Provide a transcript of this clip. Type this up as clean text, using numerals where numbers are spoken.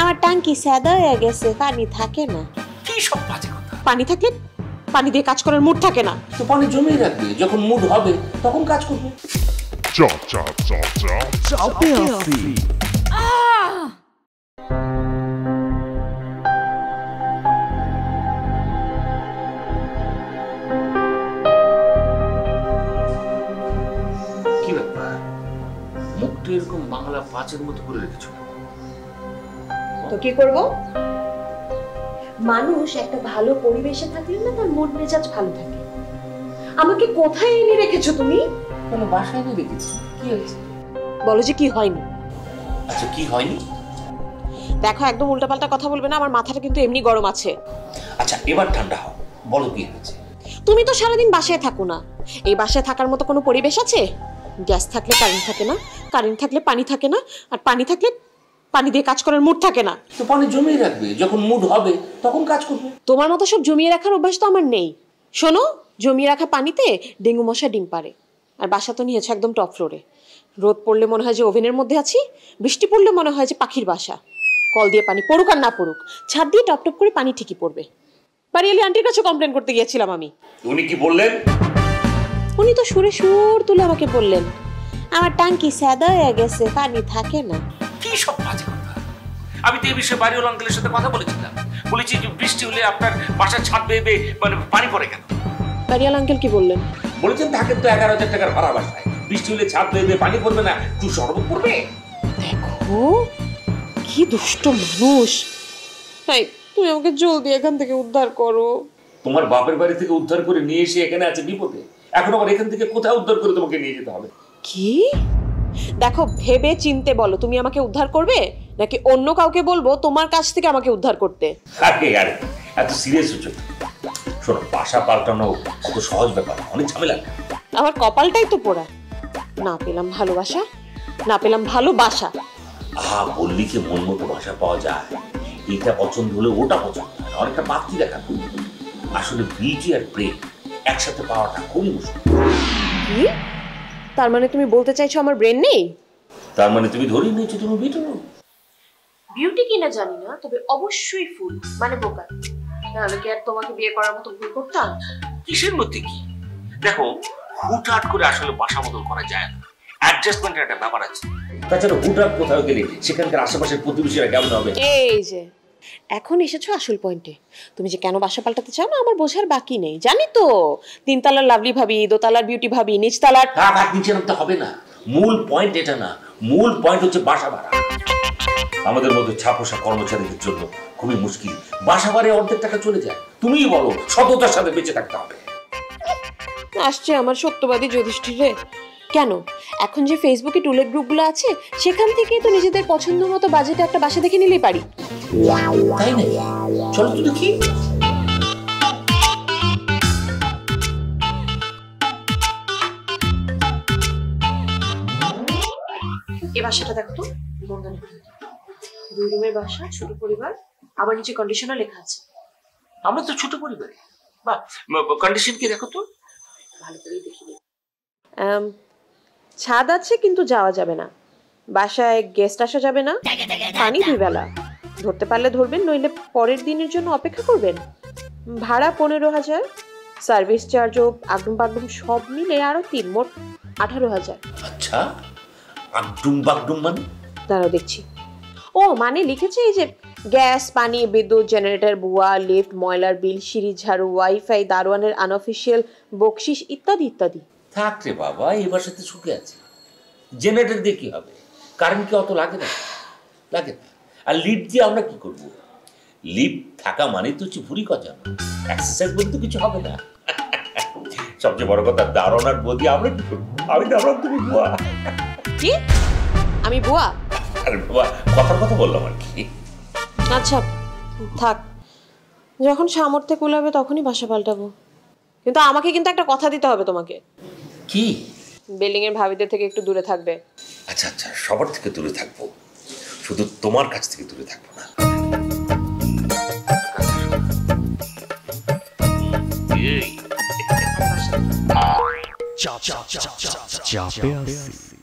আমার ট্যাঙ্কি সাদা হয়ে গেছে, পানি থাকে না। কি সব বাজে কথা! পানি থাকলে পানি দিয়ে কাজ করার মুড থাকে না। তো পানি জমিয়ে রাখবে, যখন মুড হবে তখন কাজ করবে। Chop, chop, chop, chop, chop, কি ব্যাপার, মুখটা এরকম বাংলা পাঁচের মতো করে রেখেছো? তো কি করব? মানুষ একটা ভালো পরিবেশে থাকলে না তার মন মেজাজ ভালো থাকে। আমাকে কোথায় এনে রেখেছো তুমি? কোনো বাসায় এনে রেখেছি। কি হয়েছে বলো যে কি হয়নি। আচ্ছা, কি হয়নি? দেখো, একদম উল্টাপাল্টা কথা বলবে না, আমার মাথাটা কিন্তু এমনি গরম আছে। আচ্ছা, এবার ঠান্ডা হও, বলো কি হয়েছে। তুমি তো সারাদিন বাসায় থাকো না। এই বাসায় থাকার মতো কোনো পরিবেশ আছে? গ্যাস থাকলে কারেন্ট থাকে না, কারেন্ট থাকলে পানি থাকে না, আর পানি থাকলে পানি দিয়ে কাজ করার মুড থাকে না। তো পানি জমিয়ে রাখবে, যখন মুড হবে তখন কাজ করবে। তোমার মতো সব জমিয়ে রাখার অভ্যাস তো আমার নেই। শোনো, জমিয়ে রাখা পানিতে ডেঙ্গু মশা ডিম পারে। আর বাসা তো নিয়েছে একদম টপ ফ্লোরে। রোদ পড়লে মনে হয় যে ওভেনের মধ্যে আছি, বৃষ্টি পড়লে মনে হয় যে পাখির বাসা। কল দিয়ে পানি পড়ুক আর না পড়ুক, ছাদ দিয়ে টপ টপ করে পানি ঠিকই পড়বে। বাড়িয়ালি আন্টির কাছে কমপ্লেন করতে গিয়েছিলাম আমি। উনি কি বললেন? উনি তো সুরে সুর তুলে আমাকে বললেন, আমার ট্যাঙ্কি সাদা হয়ে গেছে, পানি থাকে না। কি সব বাজে কথা! আমি তো এই বিষয়ে বাড়িওয়ালা আঙ্কেলের সাথে কথা বলেছিলাম। বলেছি যে বৃষ্টি হলে আপনার বাসার ছাদ বেয়ে মানে পানি পড়ে কেন? বাড়িয়াল আঙ্কেল কি বললেন? বলেছেন থাকেন তো 11,000 টাকার ভাড়া বাসায়, বৃষ্টি হলে ছাদ বেয়ে পানি পড়বে না, তুই শরবত পড়বে। দেখো কি দুষ্ট মানুষ। তুমি আমাকে জলদি এখান থেকে উদ্ধার করো। তোমার বাপের বাড়ি থেকে উদ্ধার করে নিয়ে এসে এখানে আছে বিপদে, এখন আবার এখান থেকে কোথায় উদ্ধার করে তোমাকে নিয়ে যেতে হবে? কি? দেখো, ভেবে চিনতে বলো, তুমি আমাকে উদ্ধার করবে নাকি অন্য কাউকে বলবো তোমার কাছ থেকে আমাকে উদ্ধার করতে? আরে আরে, এত সিরিয়াস হচ্ছ? শোনো, বাসা পাল্টানো অত সহজ ব্যাপার, অনেক ঝামেলা। আমার কপালটাই তো পোড়া, না পেলাম ভালোবাসা, না পেলাম ভালোবাসা। বললি কি মন মতো ভাষা পাওয়া যায়? এটা পছন্দ হলে ওটা পছন্দ হয়, অনেকটা বাড়তি দেখানো। আসলে বিউটি আর প্রেম একসাথে পাওয়াটা খুবই মুশকিল। কি? তার মানে তুমি বলতে চাইছো আমার ব্রেন নেই? তার মানে তুমি ধরে নিয়েছো তুমি বিউটি কিনা জানি না, তবে অবশ্যই ফুল, মানে বোকা। নাহলে কি আর তোমাকে বিয়ে করার মতো ভুল করতাম? কিসের মধ্যে কি? দেখো, হুটহাট করে আসলে বাসা বদল করা যায় না, অ্যাডজাস্টমেন্টের একটা ব্যাপার আছে। তাছাড়া হুটহাট কোথাও গেলে সেখানকার আশেপাশের প্রতিবেশীরা কেমন হবে? এই যে এখন এসেছো আসল পয়েন্টে। তুমি যে কেন বাসা পাল্টাতে চাও না আমার বোঝার বাকি নেই, জানি তো। 3 তলার লাভলি ভাবি, 2 তলার বিউটি ভাবি, নিচ তলার নিচে নামতে হবে না। মূল পয়েন্ট এটা না, মূল পয়েন্ট হচ্ছে বাসা ভাড়া। আমাদের মধ্যে ছাপোষা কর্মচারীদের জন্য খুবই মুশকিল, বাসা ভাড়ায় অর্ধেক টাকা চলে যায়। তুমিই বলো, সততার সাথে বেঁচে থাকতে হবে। আসছে আমার সত্যবাদী যুধিষ্ঠিরে। কেন, এখন যে ফেসবুকে টুলেট গ্রুপগুলো আছে সেখান থেকেই তো নিজেদের পছন্দ মতো বাজেটে একটা বাসা দেখে নিলেই পারি। তাই না? চলো তো দেখি। এই বাসাটা দেখো তো, 2 রুমের বাসা, ছোট পরিবার, আবার নিচে কন্ডিশনার লেখা আছে। আমরা তো ছোট পরিবারে, বাহ, কন্ডিশন কি দেখো তো, ভালো করে দেখিনি। ছাদ আছে কিন্তু যাওয়া যাবে না, বাসায় গেস্ট আসা যাবে না, পানি 2 বেলা, ধরতে পারলে ধরবেন, নইলে পরের দিনের জন্য অপেক্ষা করবেন। ভাড়া 15,000, সার্ভিস চার্জও আগডুম বাগডুম সব মিলে আরো 3, মোট 18,000। আচ্ছা, আগডুম বাগডুম মানে? দাঁড়াও দেখছি। ও মানে লিখেছে এই যে গ্যাস, পানি, বিদ্যুৎ, জেনারেটর, বুয়া, লিফট, ময়লার বিল, সিঁড়ি ঝাড়ু, ওয়াইফাই, দারোয়ানের আনঅফিসিয়াল বকশিস ইত্যাদি ইত্যাদি। থাক রে বাবা, এই বাসাতে সুখে আছে। জেনারেটর দিয়ে কি হবে? কারেন্ট কি অত লাগে না? লাগে না। আর লিফট দিয়ে আমরা কি করব? লিফট থাকা মানে তো হচ্ছে ভুরি কজা, এক্সারসাইজ বলতে কিছু হবে না। সবচেয়ে বড় কথা, দারোয়ান আর বৌদি আমরা কি করবো? আমি দারোয়ান, তুমি বুয়া। কি? আমি বুয়া? আরে বাবা, কথার কথা বললাম আর কি। আচ্ছা থাক, যখন সামর্থ্যে কুলাবে তখনই বাসা পাল্টাবো। কিন্তু আমাকে কিন্তু একটা কথা দিতে হবে তোমাকে। কি? বিল্ডিং এর ভাবিদের থেকে একটু দূরে থাকবে। আচ্ছা আচ্ছা, সবার থেকে দূরে থাকবো, শুধু তোমার কাছ থেকে দূরে থাকবো না। chop, chop, chop, chop, chop, chop,